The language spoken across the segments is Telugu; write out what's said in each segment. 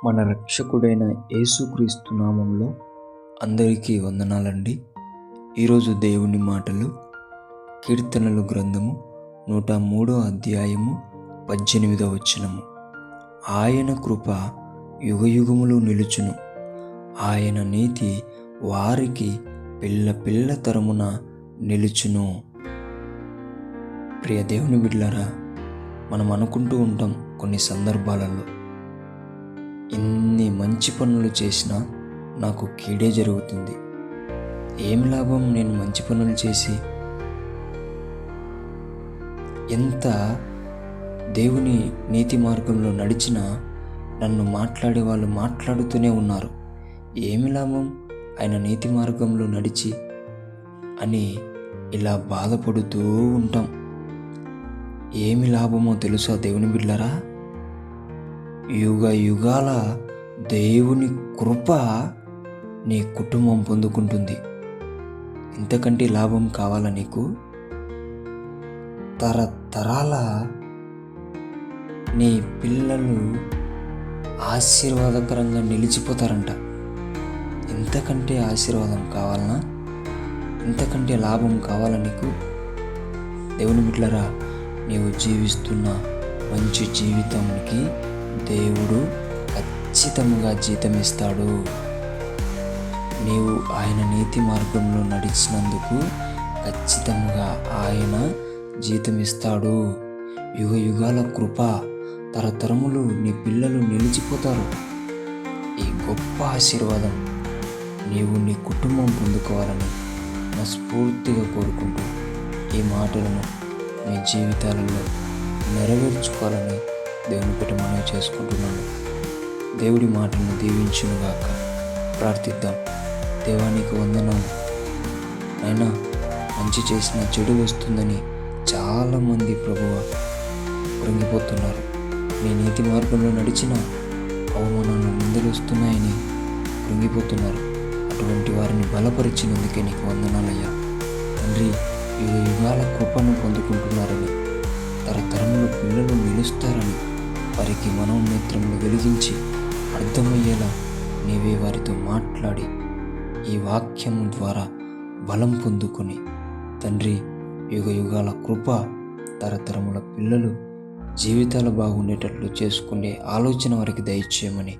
మన రక్షకుడైన యేసుక్రీస్తు నామంలో అందరికీ వందనాలండి. ఈరోజు దేవుని మాటలు కీర్తనలు గ్రంథము 103 అధ్యాయము 18వ వచనము. ఆయన కృప యుగయుగములు నిలుచును, ఆయన నీతి వారికి పిల్ల పిల్ల తరమున నిలుచును. ప్రియ దేవుని బిడ్డలారా, మనం అనుకుంటూ ఉంటాం కొన్ని సందర్భాలలో, ఇన్ని మంచి పనులు చేసినా నాకు కీడే జరుగుతుంది. ఏమి లాభం నేను మంచి పనులు చేసి? ఎంత దేవుని నీతి మార్గంలో నడిచినా నన్ను మాట్లాడే వాళ్ళు మాట్లాడుతూనే ఉన్నారు. ఏమి లాభం ఆయన నీతి మార్గంలో నడిచి అని ఇలా బాధపడుతూ ఉంటాం. ఏమి లాభమో తెలుసా దేవుని బిడ్డలారా? యుగ యుగాల దేవుని కృప నీ కుటుంబం పొందుకుంటుంది. ఇంతకంటే లాభం కావాలా నీకు? తరతరాల నీ పిల్లలు ఆశీర్వాదకరంగా నిలిచిపోతారంట. ఇంతకంటే ఆశీర్వాదం కావాలనా? ఇంతకంటే లాభం కావాలా నీకు? దేవుని బిడ్డలారా, నీవు జీవిస్తున్న మంచి జీవితానికి దేవుడు ఖచ్చితంగా జీతం ఇస్తాడు. నీవు ఆయన నీతి మార్గంలో నడిచినందుకు ఖచ్చితంగా ఆయన జీతం ఇస్తాడు. యుగ యుగాల కృప, తరతరములు నీ పిల్లలు నిలిచిపోతారు. ఈ గొప్ప ఆశీర్వాదం నీవు నీ కుటుంబం పొందుకోవాలని మనస్ఫూర్తిగా కోరుకుంటూ ఈ మాటలను మీ జీవితాలలో నెరవేర్చుకోవాలని దేవుని పేట మనవి చేసుకుంటున్నాను. దేవుడి మాటలను దీవించునుగాక. ప్రార్థిద్దాం. దేవానికి వందనాలు నాయనా, మంచి చేసిన చెడు వస్తుందని చాలామంది ప్రభువా కృంగిపోతున్నారు. నీ నీతి మార్గంలో నడిచిన అవమానాలు నిందలు వస్తున్నాయని కృంగిపోతున్నారు. అటువంటి వారిని బలపరిచినందుకే నీకు వందనాలయ్యా. తండ్రి, యుగ యుగాల కృపను పొందుకుంటున్నారని, తరతరముల పిల్లలు నిలుస్తారని వారికి మనోనేత్రములు వెలిగించి అర్థమయ్యేలా నీవే వారితో మాట్లాడి ఈ వాక్యం ద్వారా బలం పొందుకొని తండ్రి, యుగ యుగాల కృప, తరతరముల పిల్లలు జీవితాలు బాగుండేటట్లు చేసుకునే ఆలోచన వారికి దయచేయమని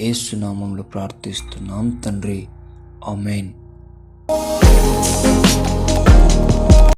యేసు నామములో ప్రార్థిస్తున్నాం తండ్రి. ఆమేన్.